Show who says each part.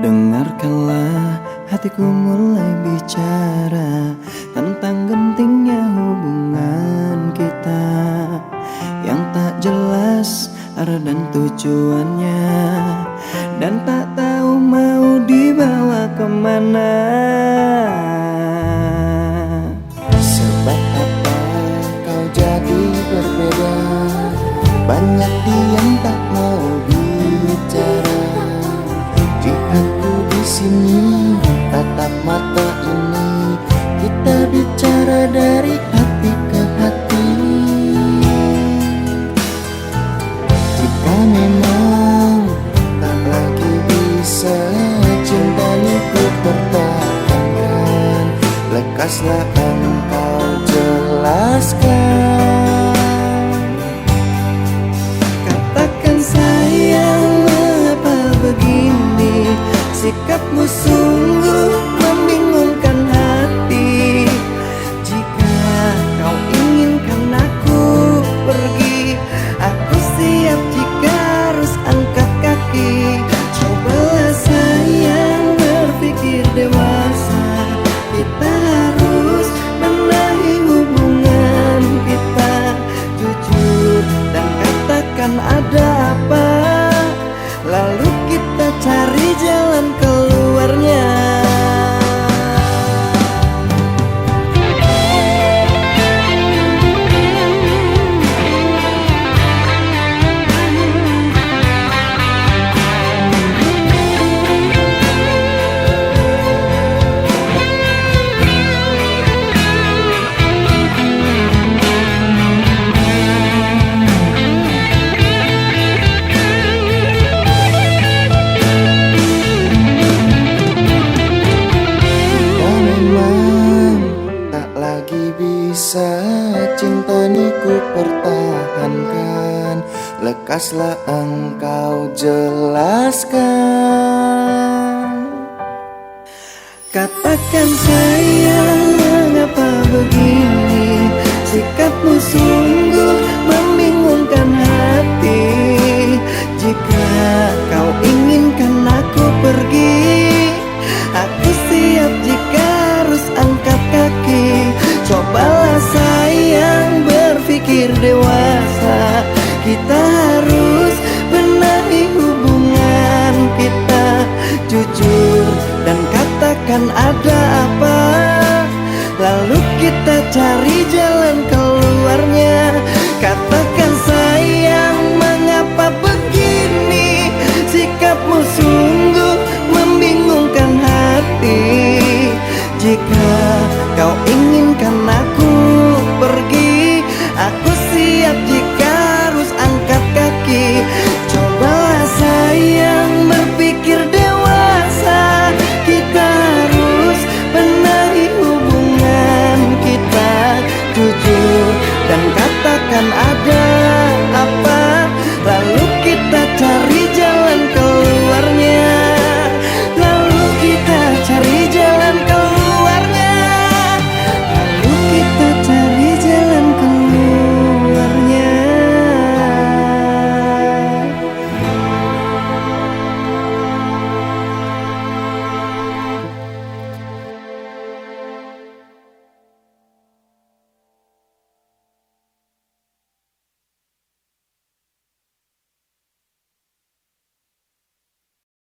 Speaker 1: Dengarkanlah hatiku mulai bicara tentang gentingnya hubungan kita yang tak jelas arah dan tujuannya, dan tak tahu mau dibawa kemana. Sebab apa kau jadi berbeda? Banyak diam tak mau bicara. Jikaku di sini tatap mata ini, kita bicara dari hati ke hati. Jika memang tak lagi bisa cinta ini ku pertahankan, lekaslah engkau jelaskan. Katakan sayang, mengapa begini? Sikapmu sungguh membingungkan hati. Jika kau inginkan aku pergi, aku siap jika harus angkat kaki. Cobalah sayang berpikir dewasa, kita harus benahi hubungan kita. Jujur dan katakan ada apa, lalu kita cari jalan keluarnya. Bisa cinta ini ku pertahankan, lekaslah engkau jelaskan. Katakan sayang, mengapa begini? Sikapmu sungguh membingungkan hati. Jika kau inginkan aku pergi, aku siap jika harus angkat kaki. Cobalah sayang berpikir dewasa, kita harus benahi hubungan kita. Jujur dan katakan ada apa, lalu kita cari jalan keluarnya. Katakan sayang, mengapa begini? Sikapmu